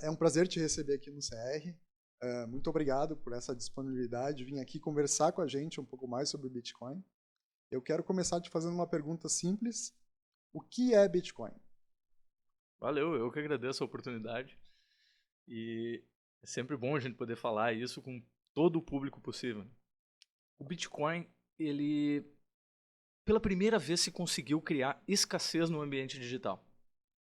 É um prazer te receber aqui no CR. Muito obrigado por essa disponibilidade de vir aqui conversar com a gente um pouco mais sobre o Bitcoin. Eu quero começar te fazendo uma pergunta simples. O que é Bitcoin? Valeu, eu que agradeço a oportunidade. E é sempre bom a gente poder falar isso com todo o público possível. O Bitcoin, ele pela primeira vez se conseguiu criar escassez no ambiente digital.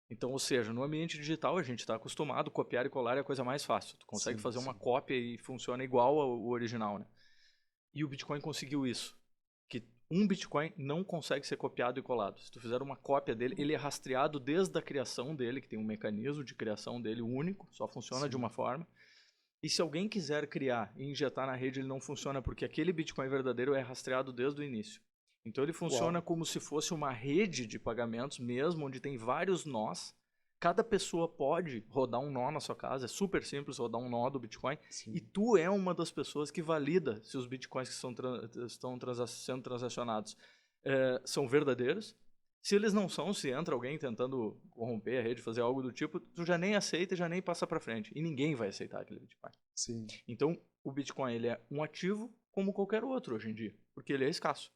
Então, ou seja, no ambiente digital a gente está acostumado, copiar e colar é a coisa mais fácil. Tu consegue fazer uma cópia e funciona igual ao original, né? E o Bitcoin conseguiu isso. Que um Bitcoin não consegue ser copiado e colado. Se tu fizer uma cópia dele, ele é rastreado desde a criação dele, que tem um mecanismo de criação dele único, só funciona de uma forma. E se alguém quiser criar e injetar na rede, ele não funciona porque aquele Bitcoin verdadeiro é rastreado desde o início. Então ele funciona como se fosse uma rede de pagamentos mesmo, onde tem vários nós. Cada pessoa pode rodar um nó na sua casa, é super simples rodar um nó do Bitcoin. Sim. E tu é uma das pessoas que valida se os Bitcoins que estão sendo transacionados são verdadeiros. Se eles não são, se entra alguém tentando corromper a rede, fazer algo do tipo, tu já nem aceita e já nem passa para frente. E ninguém vai aceitar aquele Bitcoin. Sim. Então o Bitcoin ele é um ativo como qualquer outro hoje em dia, porque ele é escasso.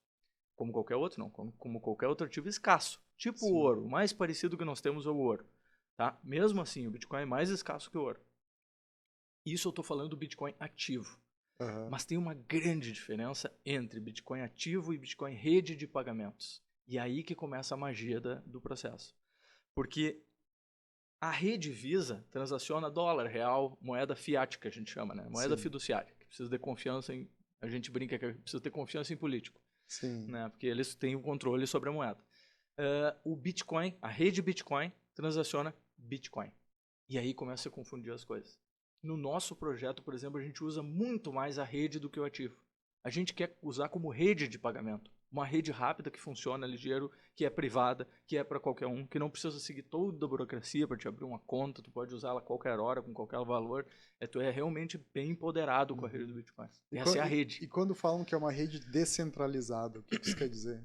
Como qualquer outro, não. Como qualquer outro ativo escasso. Tipo o ouro. O mais parecido que nós temos é o ouro. Tá? Mesmo assim, o Bitcoin é mais escasso que o ouro. Isso eu estou falando do Bitcoin ativo. Mas tem uma grande diferença entre Bitcoin ativo e Bitcoin rede de pagamentos. E aí que começa a magia do processo. Porque a rede Visa transaciona dólar, real, moeda fiat, que a gente chama, né? Moeda fiduciária. Que precisa ter confiança em... A gente brinca que precisa ter confiança em político. Sim. Né? Porque eles têm o controle sobre a moeda. O Bitcoin, a rede Bitcoin, transaciona Bitcoin. E aí começa a confundir as coisas. No nosso projeto, por exemplo, a gente usa muito mais a rede do que o ativo. A gente quer usar como rede de pagamento. Uma rede rápida que funciona ligeiro, que é privada, que é para qualquer um, que não precisa seguir toda a burocracia para te abrir uma conta, tu pode usá-la a qualquer hora, com qualquer valor. Tu é realmente bem empoderado com a rede do Bitcoin. Essa é a rede. E quando falam que é uma rede descentralizada, o que isso quer dizer?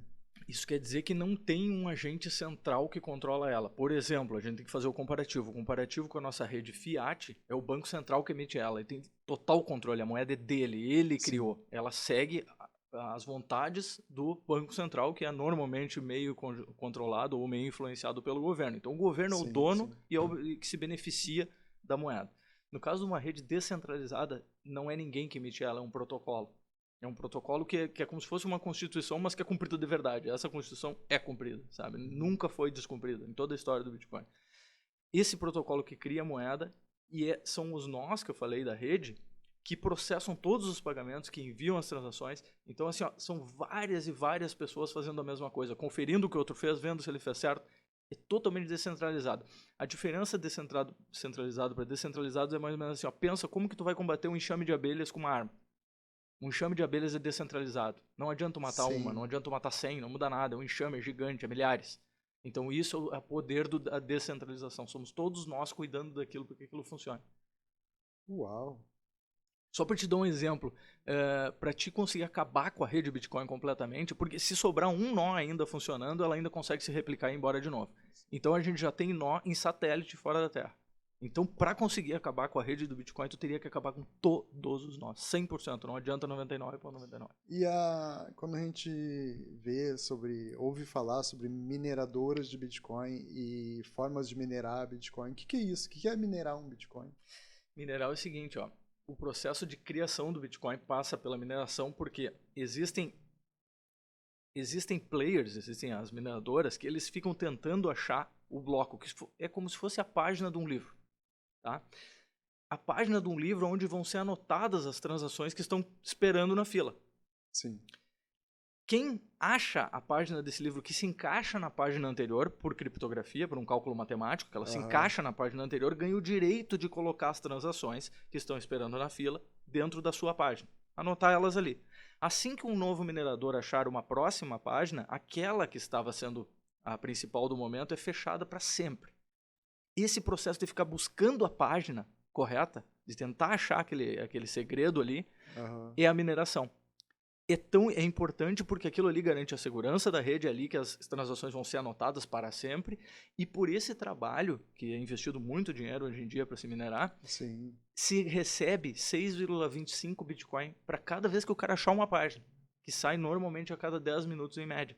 Isso quer dizer que não tem um agente central que controla ela. Por exemplo, a gente tem que fazer o comparativo. O comparativo com a nossa rede Fiat é o Banco Central que emite ela. Ele tem total controle, a moeda é dele, ele criou. Ela segue as vontades do Banco Central, que é normalmente meio controlado ou meio influenciado pelo governo. Então o governo é o dono e é o que se beneficia da moeda. No caso de uma rede descentralizada, não é ninguém que emite ela, é um protocolo. É um protocolo que é como se fosse uma constituição, mas que é cumprida de verdade. Essa constituição é cumprida, sabe? Nunca foi descumprida em toda a história do Bitcoin. Esse protocolo que cria a moeda, e são os nós que eu falei da rede, que processam todos os pagamentos, que enviam as transações. Então, assim, ó, são várias e várias pessoas fazendo a mesma coisa, conferindo o que o outro fez, vendo se ele fez certo. É totalmente descentralizado. A diferença de centralizado para descentralizado é mais ou menos assim, ó, pensa como que tu vai combater um enxame de abelhas com uma arma. Um enxame de abelhas é descentralizado. Não adianta matar uma, não adianta matar 100, não muda nada. É um enxame, é gigante, é milhares. Então isso é o poder da descentralização. Somos todos nós cuidando daquilo para que aquilo funcione. Uau! Só para te dar um exemplo, para te conseguir acabar com a rede Bitcoin completamente, porque se sobrar um nó ainda funcionando, ela ainda consegue se replicar e ir embora de novo. Então a gente já tem nó em satélite fora da Terra. Então, para conseguir acabar com a rede do Bitcoin, tu teria que acabar com todos os nós, 100%, não adianta 99,99. E quando a gente ouve falar sobre mineradoras de Bitcoin e formas de minerar Bitcoin, o que é isso? O que é minerar um Bitcoin? Minerar é o seguinte, ó, o processo de criação do Bitcoin passa pela mineração porque existem players, existem as mineradoras, que eles ficam tentando achar o bloco, que é como se fosse a página de um livro. Tá? A página de um livro onde vão ser anotadas as transações que estão esperando na fila. Sim. Quem acha a página desse livro que se encaixa na página anterior, por criptografia, por um cálculo matemático, que ela se encaixa na página anterior, ganha o direito de colocar as transações que estão esperando na fila dentro da sua página. Anotar elas ali. Assim que um novo minerador achar uma próxima página, aquela que estava sendo a principal do momento é fechada para sempre. Esse processo de ficar buscando a página correta, de tentar achar aquele segredo ali, é a mineração. é importante porque aquilo ali garante a segurança da rede ali, que as transações vão ser anotadas para sempre, e por esse trabalho, que é investido muito dinheiro hoje em dia para se minerar, Sim. se recebe 6,25 Bitcoin para cada vez que o cara achar uma página, que sai normalmente a cada 10 minutos em média.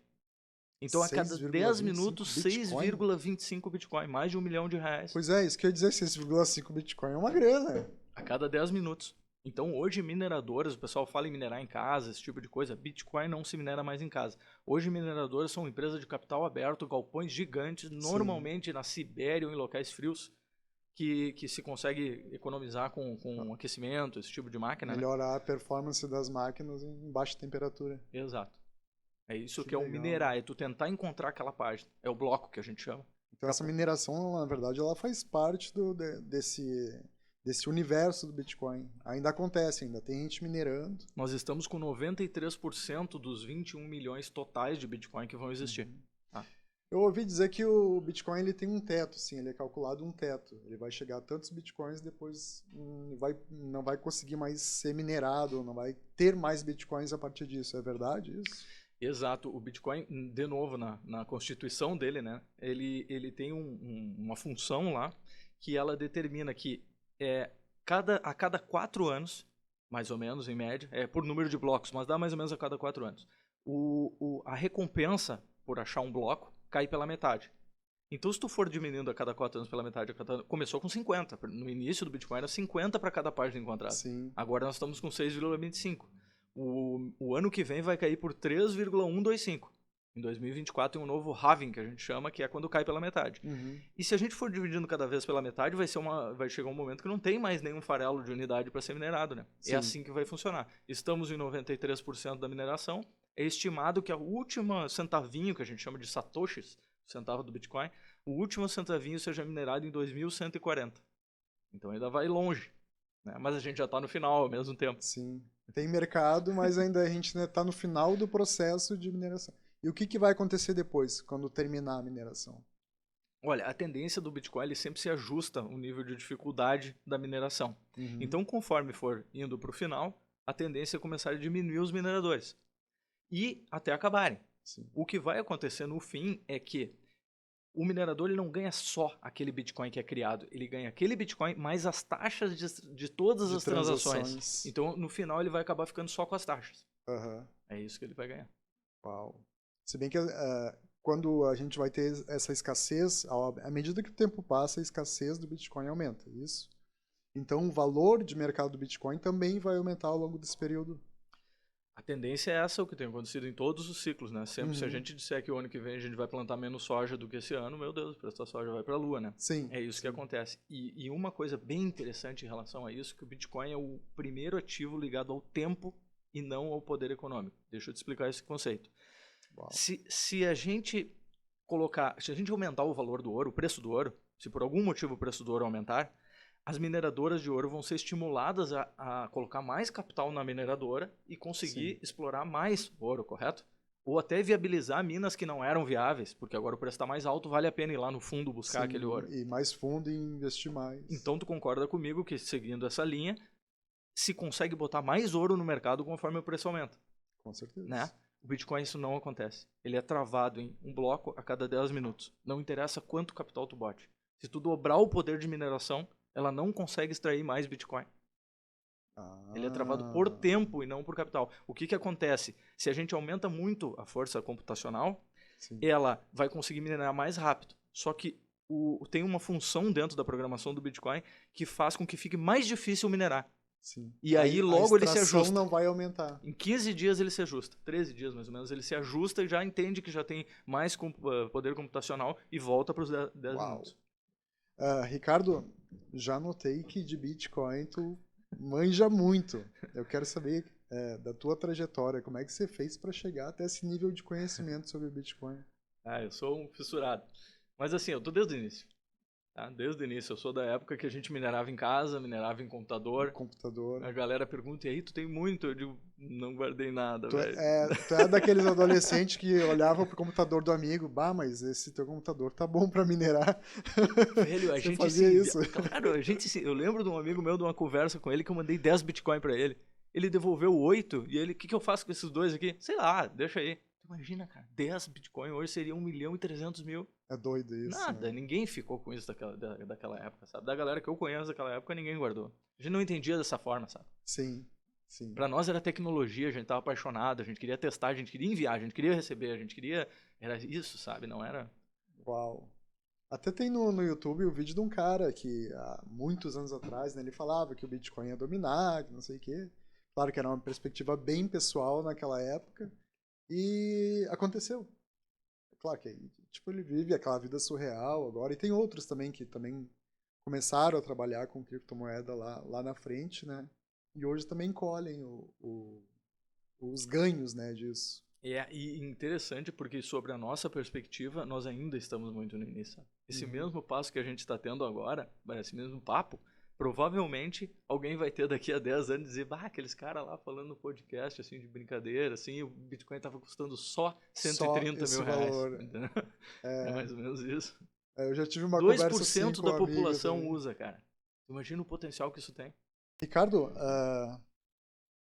Então, a cada 10 minutos, 6,25 Bitcoin, mais de R$1 milhão. Pois é, isso que eu ia dizer, 6,5 Bitcoin é uma grana. A cada 10 minutos. Então, hoje, mineradoras, o pessoal fala em minerar em casa, esse tipo de coisa. Bitcoin não se minera mais em casa. Hoje, mineradoras são empresas de capital aberto, galpões gigantes, normalmente na Sibéria ou em locais frios, que se consegue economizar com aquecimento, esse tipo de máquina. Melhorar a performance das máquinas em baixa temperatura. Exato. É isso que é o minerar, é tu tentar encontrar aquela página. É o bloco que a gente chama. Então, essa mineração, na verdade, ela faz parte desse universo do Bitcoin. Ainda acontece, ainda tem gente minerando. Nós estamos com 93% dos 21 milhões totais de Bitcoin que vão existir. Eu ouvi dizer que o Bitcoin ele tem um teto, sim, ele é calculado um teto. Ele vai chegar a tantos Bitcoins, depois não vai conseguir mais ser minerado, não vai ter mais Bitcoins a partir disso. É verdade isso? Exato. O Bitcoin, de novo, na constituição dele, né, ele tem uma função lá que ela determina que a cada 4 anos, mais ou menos, em média, por número de blocos, mas dá mais ou menos a cada 4 anos, a recompensa por achar um bloco cai pela metade. Então, se tu for diminuindo a cada 4 anos pela metade, começou com 50. No início do Bitcoin era 50 para cada página encontrada. Sim. Agora nós estamos com 6,25. O ano que vem vai cair por 3,125. Em 2024 tem um novo halving, que a gente chama, que é quando cai pela metade. Uhum. E se a gente for dividindo cada vez pela metade, vai chegar um momento que não tem mais nenhum farelo de unidade para ser minerado, né? Sim. É assim que vai funcionar. Estamos em 93% da mineração. É estimado que a última centavinho, que a gente chama de satoshis, centavo do Bitcoin, o último centavinho seja minerado em 2140. Então ainda vai longe, né? Mas a gente já está no final ao mesmo tempo. Sim. Tem mercado, mas ainda a gente está no final do processo de mineração. E o que vai acontecer depois, quando terminar a mineração? Olha, a tendência do Bitcoin ele sempre se ajusta ao nível de dificuldade da mineração. Uhum. Então, conforme for indo para o final, a tendência é começar a diminuir os mineradores. E até acabarem. Sim. O que vai acontecer no fim é que o minerador ele não ganha só aquele Bitcoin que é criado, ele ganha aquele Bitcoin mais as taxas de todas as transações. Então, no final, ele vai acabar ficando só com as taxas. Uhum. É isso que ele vai ganhar. Uau. Se bem que quando a gente vai ter essa escassez, à medida que o tempo passa, a escassez do Bitcoin aumenta, isso? Então, o valor de mercado do Bitcoin também vai aumentar ao longo desse período. A tendência é essa, o que tem acontecido em todos os ciclos, né? Sempre se a gente disser que o ano que vem a gente vai plantar menos soja do que esse ano, meu Deus, o preço da soja vai para a lua, né? Sim. É isso que acontece. E uma coisa bem interessante em relação a isso, que o Bitcoin é o primeiro ativo ligado ao tempo e não ao poder econômico. Deixa eu te explicar esse conceito. Se a gente aumentar o valor do ouro, o preço do ouro, se por algum motivo o preço do ouro aumentar, as mineradoras de ouro vão ser estimuladas a colocar mais capital na mineradora e conseguir explorar mais ouro, correto? Ou até viabilizar minas que não eram viáveis, porque agora o preço está mais alto, vale a pena ir lá no fundo buscar aquele ouro. E mais fundo e investir mais. Então tu concorda comigo que, seguindo essa linha, se consegue botar mais ouro no mercado conforme o preço aumenta. Com certeza. Né? O Bitcoin isso não acontece. Ele é travado em um bloco a cada 10 minutos. Não interessa quanto capital tu bote. Se tu dobrar o poder de mineração, ela não consegue extrair mais Bitcoin. Ele é travado por tempo e não por capital. O que acontece? Se a gente aumenta muito a força computacional, ela vai conseguir minerar mais rápido. Só que tem uma função dentro da programação do Bitcoin que faz com que fique mais difícil minerar. Sim. E aí logo ele se ajusta. A extração não vai aumentar. Em 15 dias ele se ajusta. 13 dias mais ou menos ele se ajusta e já entende que já tem mais poder computacional e volta para os 10 minutos. Ricardo, já notei que de Bitcoin tu manja muito. Eu quero saber da tua trajetória, como é que você fez para chegar até esse nível de conhecimento sobre Bitcoin? Eu sou um fissurado. Mas assim, eu tô desde o início. Tá? Desde o início. Eu sou da época que a gente minerava em casa, minerava em computador. A galera pergunta, e aí, tu tem muito? Eu digo, não guardei nada, velho. Tu é daqueles adolescentes que olhavam pro computador do amigo, mas esse teu computador tá bom pra minerar. Velho, a gente fazia isso. Claro, eu lembro de um amigo meu, de uma conversa com ele, que eu mandei 10 Bitcoin pra ele. ele devolveu 8 e ele, o que eu faço com esses 2 aqui? Sei lá, deixa aí. Imagina, cara, 10 Bitcoin hoje seria 1.300.000. É doido isso. Nada, né? ninguém ficou com isso daquela época, sabe? Da galera que eu conheço daquela época, ninguém guardou. A gente não entendia dessa forma, sabe? Sim, sim. Pra nós era tecnologia, a gente tava apaixonado, a gente queria testar, a gente queria enviar, a gente queria receber, a gente queria... Era isso, sabe? Não era... Uau. Até tem no YouTube o vídeo de um cara que há muitos anos atrás, né, ele falava que o Bitcoin ia dominar, que não sei o quê. Claro que era uma perspectiva bem pessoal naquela época. E aconteceu. Claro que tipo, ele vive aquela vida surreal agora. E tem outros também que também começaram a trabalhar com criptomoeda lá na frente, né? E hoje também colhem os ganhos, né, disso. E interessante porque sobre a nossa perspectiva, nós ainda estamos muito no início. Sabe? Esse mesmo passo que a gente está tendo agora, esse mesmo papo, provavelmente alguém vai ter daqui a 10 anos e dizer, aqueles caras lá falando no podcast, assim, de brincadeira, assim, e o Bitcoin estava custando só 130 mil reais. É mais ou menos isso. Eu já tive uma 2% conversa assim com da um população amigo usa, cara. Imagina o potencial que isso tem. Ricardo,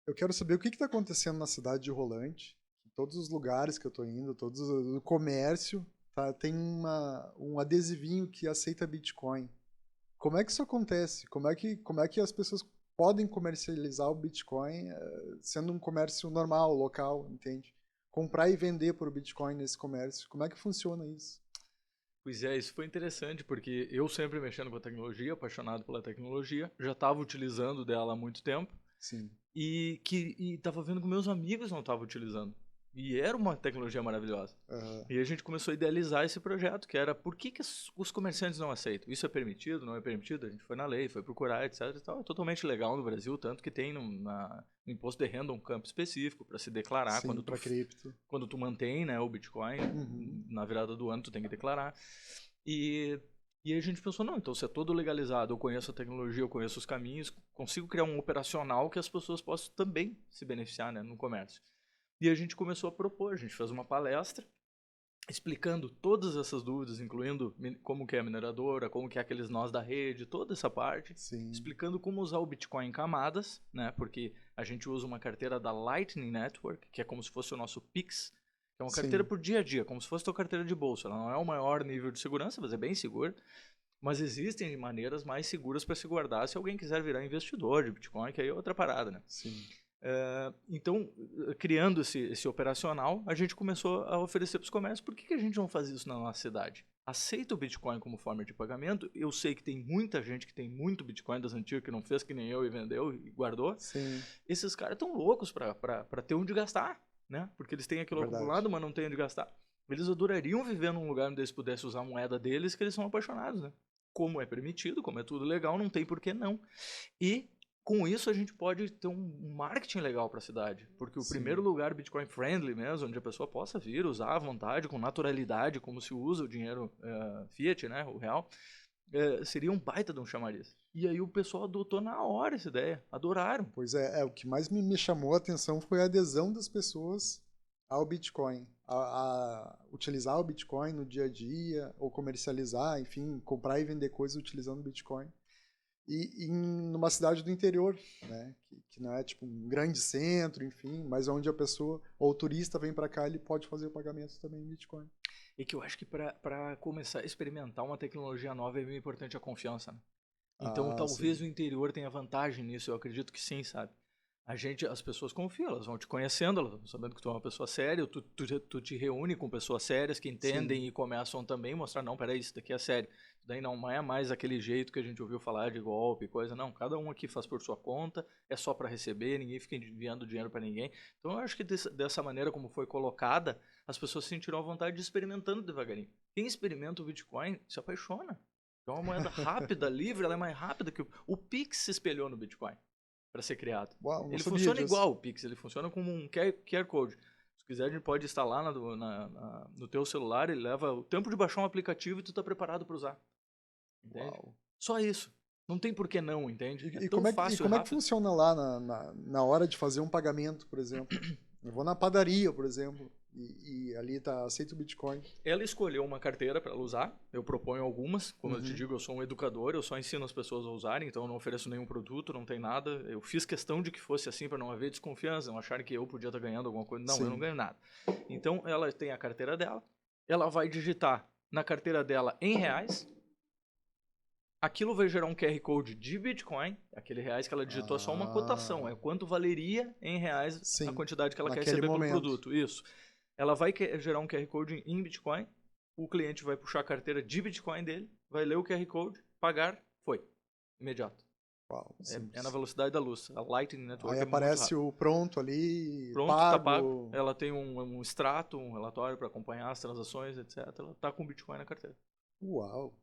eu quero saber o que está acontecendo na cidade de Rolante. Todos os lugares que eu estou indo, todos o comércio, tá, tem um adesivinho que aceita Bitcoin. Como é que isso acontece? Como é que as pessoas podem comercializar o Bitcoin sendo um comércio normal, local, entende? Comprar e vender por Bitcoin nesse comércio. Como é que funciona isso? Pois é, isso foi interessante, porque eu sempre mexendo com a tecnologia, apaixonado pela tecnologia, já estava utilizando dela há muito tempo. Sim. E estava vendo que meus amigos não estavam utilizando. E era uma tecnologia maravilhosa. E a gente começou a idealizar esse projeto, que era por que os comerciantes não aceitam? Isso é permitido, não é permitido? A gente foi na lei, foi procurar, etc. E tal. É totalmente legal no Brasil, tanto que tem no imposto de renda um campo específico para se declarar. Sim, para cripto. Quando tu mantém, né, o Bitcoin, na virada do ano tu tem que declarar. E a gente pensou, não, então se é todo legalizado, eu conheço a tecnologia, eu conheço os caminhos, consigo criar um operacional que as pessoas possam também se beneficiar, né, no comércio. E a gente começou a propor, a gente fez uma palestra explicando todas essas dúvidas, incluindo como que é a mineradora, como que é aqueles nós da rede, toda essa parte. Sim. Explicando como usar o Bitcoin em camadas, né? Porque a gente usa uma carteira da Lightning Network, que é como se fosse o nosso Pix, que é uma carteira por dia a dia, como se fosse a tua carteira de bolsa. Ela não é o maior nível de segurança, mas é bem segura. Mas existem maneiras mais seguras para se guardar se alguém quiser virar investidor de Bitcoin, que aí é outra parada, né? Sim. Então, criando esse operacional, a gente começou a oferecer para os comércios. Por que a gente não faz isso na nossa cidade? Aceita o Bitcoin como forma de pagamento. Eu sei que tem muita gente que tem muito Bitcoin das antigas que não fez que nem eu e vendeu e guardou. Sim. Esses caras estão loucos para ter onde gastar, né? Porque eles têm aquilo acumulado, mas não têm onde gastar. Eles adorariam viver num lugar onde eles pudessem usar a moeda deles, que eles são apaixonados, né? Como é permitido, como é tudo legal, não tem por que não. E com isso a gente pode ter um marketing legal para a cidade, porque o primeiro lugar Bitcoin friendly mesmo, onde a pessoa possa vir, usar à vontade, com naturalidade, como se usa o dinheiro fiat, né, o real, seria um baita de um chamariz. E aí o pessoal adotou na hora essa ideia, adoraram. Pois o que mais me chamou a atenção foi a adesão das pessoas ao Bitcoin, a utilizar o Bitcoin no dia a dia, ou comercializar, enfim, comprar e vender coisas utilizando o Bitcoin. E numa cidade do interior, né, que não é tipo um grande centro, enfim, mas onde a pessoa ou o turista vem para cá, ele pode fazer o pagamento também em Bitcoin. E que eu acho que para começar a experimentar uma tecnologia nova é bem importante a confiança, né? Então talvez o interior tenha vantagem nisso, eu acredito que sim, sabe? As pessoas confiam, elas vão te conhecendo, elas vão sabendo que tu é uma pessoa séria, tu te reúne com pessoas sérias que entendem e começam também a mostrar, não, peraí, isso daqui é sério. Isso daí não é mais aquele jeito que a gente ouviu falar de golpe, coisa, não. Cada um aqui faz por sua conta, é só para receber, ninguém fica enviando dinheiro para ninguém. Então eu acho que dessa maneira como foi colocada, as pessoas sentiram a vontade de ir experimentando devagarinho. Quem experimenta o Bitcoin se apaixona. Então é uma moeda rápida, livre, ela é mais rápida que o Pix se espelhou no Bitcoin para ser criado. Uau, ele funciona igual o Pix, ele funciona como um QR Code. Se quiser, a gente pode instalar no teu celular, ele leva o tempo de baixar um aplicativo e tu tá preparado para usar. Entende? Uau. Só isso. Não tem por que não, entende? E como é que funciona lá na hora de fazer um pagamento, por exemplo? Eu vou na padaria, por exemplo. e ali tá, aceita o Bitcoin. Ela escolheu uma carteira para ela usar, eu proponho algumas, como eu te digo, eu sou um educador, eu só ensino as pessoas a usarem, então eu não ofereço nenhum produto, não tem nada, eu fiz questão de que fosse assim para não haver desconfiança, não acharem que eu podia estar ganhando alguma coisa, não, eu não Sim. ganho nada. Então ela tem a carteira dela, ela vai digitar na carteira dela em reais, aquilo vai gerar um QR Code de Bitcoin, aquele reais que ela digitou é só uma cotação, é quanto valeria em reais a Sim, quantidade que ela quer naquele receber pelo momento. produto, isso. Ela vai gerar um QR Code em Bitcoin, o cliente vai puxar a carteira de Bitcoin dele, vai ler o QR Code, pagar, foi. Imediato. Uau, É na simples. velocidade da luz. A Lightning Network Aí é muito aparece rápido. o pronto ali, Pronto, tá pago. pago. Ela tem um extrato, um relatório para acompanhar as transações, etc. Ela tá com Bitcoin na carteira. Uau.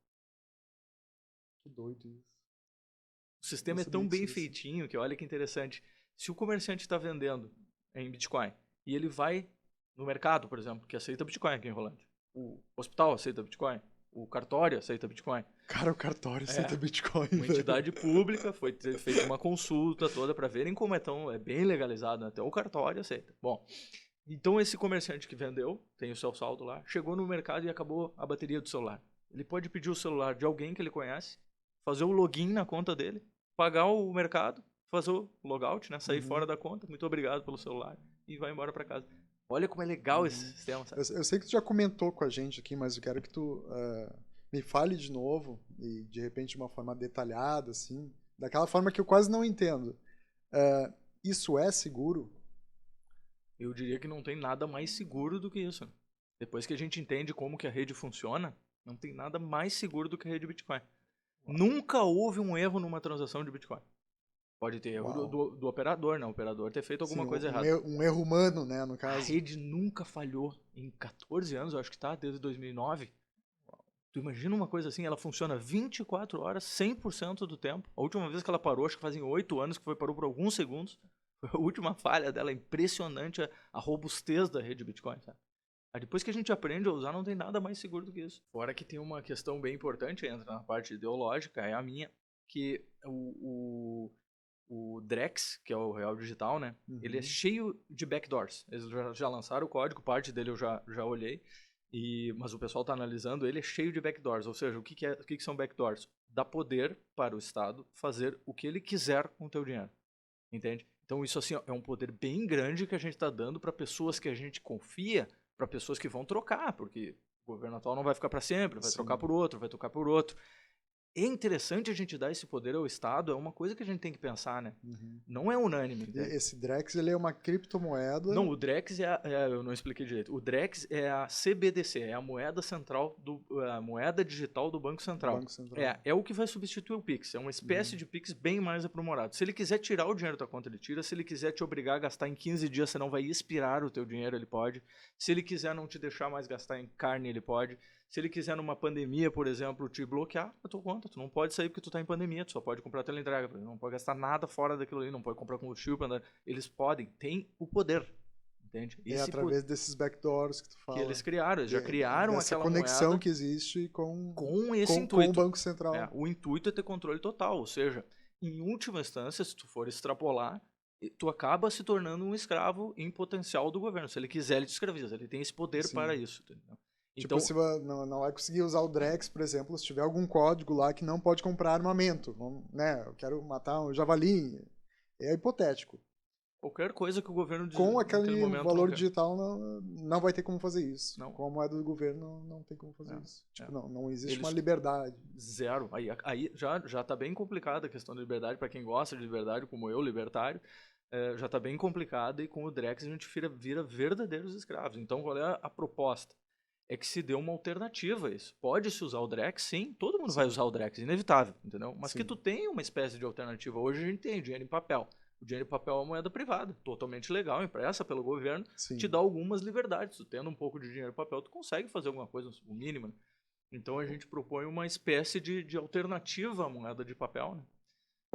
Que doido isso. O Não sistema é sabia tão disso. bem feitinho que olha que interessante. Se o comerciante está vendendo em Bitcoin e ele vai no mercado, por exemplo, que aceita Bitcoin aqui em Rolândia, o hospital aceita Bitcoin, o cartório aceita Bitcoin. Cara, o cartório aceita Bitcoin, Uma velho. entidade pública foi feita uma consulta toda para verem como é bem legalizado, né? Até o cartório aceita. Bom, então esse comerciante que vendeu, tem o seu saldo lá, chegou no mercado e acabou a bateria do celular. Ele pode pedir o celular de alguém que ele conhece, fazer o login na conta dele, pagar o mercado, fazer o logout, né? Sair fora da conta, muito obrigado pelo celular e vai embora para casa. Olha como é legal esse sistema, sabe? Eu sei que tu já comentou com a gente aqui, mas eu quero que tu me fale de novo, e de repente de uma forma detalhada, assim, daquela forma que eu quase não entendo. Isso é seguro? Eu diria que não tem nada mais seguro do que isso, né? Depois que a gente entende como que a rede funciona, não tem nada mais seguro do que a rede Bitcoin. Nunca houve um erro numa transação de Bitcoin. Pode ter erro Uau. do operador, né? O operador ter feito Sim, alguma coisa errada. um erro humano, né, no A caso. rede nunca falhou em 14 anos, eu acho que tá, desde 2009. Tu imagina uma coisa assim, ela funciona 24 horas, 100% do tempo. A última vez que ela parou, acho que fazem 8 anos, que parou por alguns segundos. Foi a última falha dela, é impressionante a robustez da rede Bitcoin, sabe? Aí depois que a gente aprende a usar, não tem nada mais seguro do que isso. Fora que tem uma questão bem importante, entra na parte ideológica, é a minha, que o Drex, que é o Real Digital, né? Ele é cheio de backdoors. Eles já lançaram o código, parte dele eu já olhei, mas o pessoal está analisando, ele é cheio de backdoors. Ou seja, o que são backdoors? Dá poder para o Estado fazer o que ele quiser com o teu dinheiro. Entende? Então isso assim é um poder bem grande que a gente está dando para pessoas que a gente confia, para pessoas que vão trocar, porque o governo atual não vai ficar para sempre, vai trocar por outro, vai trocar por outro. É interessante a gente dar esse poder ao Estado, é uma coisa que a gente tem que pensar, né? Não é unânime, entende? Esse Drex, ele é uma criptomoeda. Não, o Drex eu não expliquei direito. O Drex é a CBDC, é a moeda central, a moeda digital do Banco Central. Banco Central. É o que vai substituir o Pix. É uma espécie de Pix bem mais aprimorado. Se ele quiser tirar o dinheiro da conta, ele tira. Se ele quiser te obrigar a gastar em 15 dias, você não vai expirar o teu dinheiro, ele pode. Se ele quiser não te deixar mais gastar em carne, ele pode. Se ele quiser numa pandemia, por exemplo, te bloquear a tua conta, tu não pode sair porque tu tá em pandemia, tu só pode comprar teleentrega, não pode gastar nada fora daquilo ali, não pode comprar combustível para andar. Eles podem, têm o poder, entende? É através desses backdoors que tu fala. Que eles criaram, eles já criaram dessa aquela conexão moeda que existe com esse com intuito. o Banco Central. O intuito é ter controle total, ou seja, em última instância, se tu for extrapolar, tu acaba se tornando um escravo em potencial do governo. Se ele quiser, ele te escraviza, ele tem esse poder para isso, entendeu? Tipo, se não vai conseguir usar o Drex, por exemplo, se tiver algum código lá que não pode comprar armamento, né? Eu quero matar um javali, é hipotético. Qualquer coisa que o governo diz, Com naquele aquele momento valor não quer. digital não vai ter como fazer isso. Não. Com a moeda do governo não tem como fazer isso. Tipo, não existe uma liberdade. Zero. Aí já tá bem complicada a questão da liberdade, para quem gosta de liberdade, como eu, libertário, já tá bem complicada e com o Drex a gente vira verdadeiros escravos. Então qual é a proposta? É que se dê uma alternativa a isso. Pode-se usar o Drex, sim, todo mundo vai usar o Drex, inevitável, entendeu? Mas que tu tenha uma espécie de alternativa. Hoje a gente tem dinheiro em papel. O dinheiro em papel é uma moeda privada, totalmente legal, impressa pelo governo, te dá algumas liberdades. Tu tendo um pouco de dinheiro em papel, tu consegue fazer alguma coisa, o mínimo, né? Então a gente propõe uma espécie de alternativa à moeda de papel, né?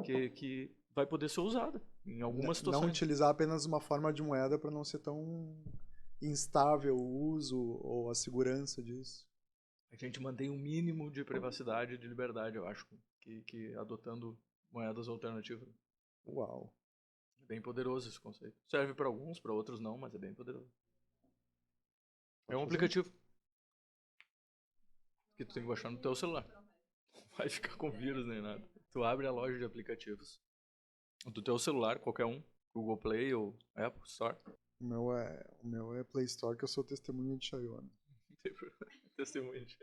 Que vai poder ser usada em algumas situações. Não utilizar apenas uma forma de moeda para não ser tão instável o uso ou a segurança disso. A gente mantém um mínimo de privacidade e de liberdade, eu acho, que adotando moedas alternativas. Uau. É bem poderoso esse conceito. Serve para alguns, para outros não, mas é bem poderoso. É um aplicativo que tu tem que baixar no teu celular. Não vai ficar com vírus nem nada. Tu abre a loja de aplicativos do teu celular, qualquer um, Google Play ou Apple Store. O meu é Play Store, que eu sou testemunha de Xiaomi. Testemunha de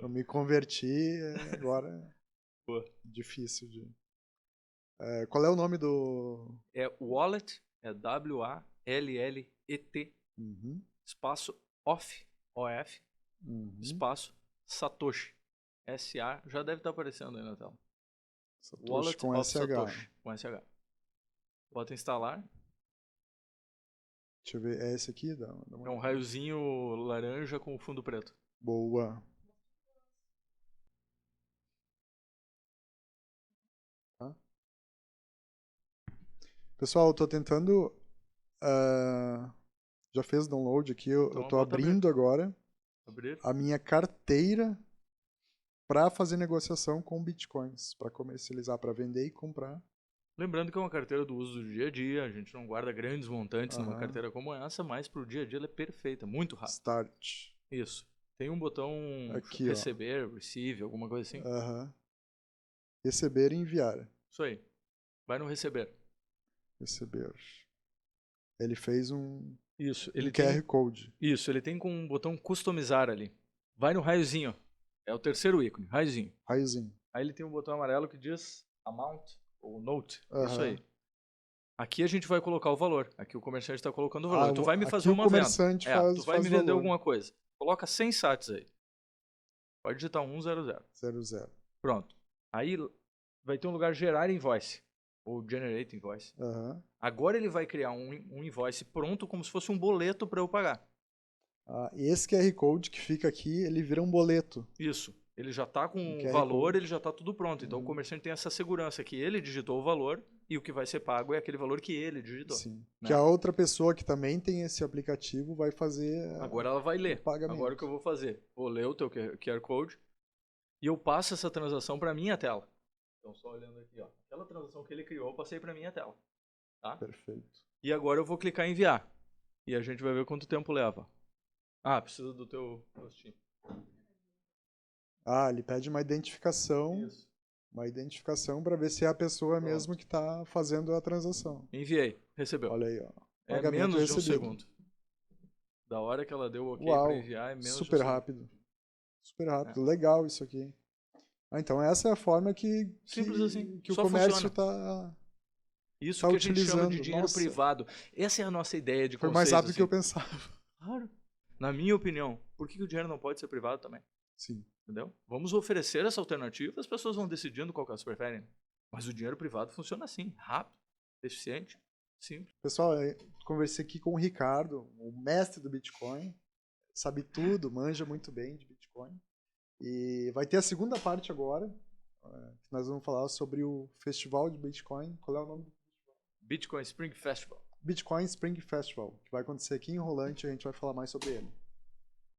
Eu me converti, agora Boa. difícil de... qual é o nome do... É Wallet, é W-A-L-L-E-T, espaço OFF, O-F, espaço Satoshi, S-A, já deve estar aparecendo aí na tela. Satoshi Wallet com of SH. Satoshi, com SH. Bota instalar. Deixa eu ver, é esse aqui? É um raiozinho laranja com fundo preto. Boa. Tá. Pessoal, eu tô tentando... já fez download aqui, eu tô abrindo agora a minha carteira para fazer negociação com bitcoins, para comercializar, para vender e comprar. Lembrando que é uma carteira do uso do dia a dia, a gente não guarda grandes montantes numa carteira como essa, mas pro dia a dia ela é perfeita, muito rápida. Start. Isso. Tem um botão aqui, receber, receive, alguma coisa assim. Receber e enviar. Isso aí. Vai no receber. Receber. Ele fez um QR Code. Isso, ele tem com um botão customizar ali. Vai no raiozinho. É o terceiro ícone, raiozinho. Raiozinho. Aí ele tem um botão amarelo que diz amount ou note. Isso aí. Aqui a gente vai colocar o valor. Aqui o comerciante está colocando o valor. Tu vai me fazer uma venda. Tu vai me vender alguma coisa. Coloca 100 sats aí. Pode digitar 100. 00. Pronto. Aí vai ter um lugar gerar invoice. Ou generate invoice. Agora ele vai criar um invoice pronto como se fosse um boleto para eu pagar. Esse QR Code que fica aqui, ele vira um boleto. Isso. Ele já está com o valor, ele já está tudo pronto. Então o comerciante tem essa segurança que ele digitou o valor e o que vai ser pago é aquele valor que ele digitou. Sim. Né? Que a outra pessoa que também tem esse aplicativo vai fazer. Agora ela vai ler. Agora o que eu vou fazer? Vou ler o teu QR Code e eu passo essa transação para minha tela. Então só olhando aqui, ó. Aquela transação que ele criou, eu passei para minha tela. Tá? Perfeito. E agora eu vou clicar em enviar. E a gente vai ver quanto tempo leva. Precisa do teu rostinho. Ele pede uma identificação. Isso. Uma identificação para ver se é a pessoa mesmo que está fazendo a transação. Enviei. Recebeu. Olha aí, ó. É menos de um segundo. Da hora que ela deu o ok para enviar, é menos super de um rápido. Super rápido. Legal isso aqui. Então essa é a forma que o comércio está Isso que a gente chama de dinheiro privado. Essa é a nossa ideia de conceito. Foi mais rápido que eu pensava. Claro. Na minha opinião, por que o dinheiro não pode ser privado também? Sim. Entendeu? Vamos oferecer essa alternativa, as pessoas vão decidindo qual que elas preferem. Mas o dinheiro privado funciona assim, rápido, eficiente, simples. Pessoal, eu conversei aqui com o Ricardo, o mestre do Bitcoin. Sabe tudo, manja muito bem de Bitcoin. E vai ter a segunda parte agora, que nós vamos falar sobre o festival de Bitcoin. Qual é o nome do festival? Bitcoin Spring Festival. Bitcoin Spring Festival, que vai acontecer aqui em Rolante, a gente vai falar mais sobre ele.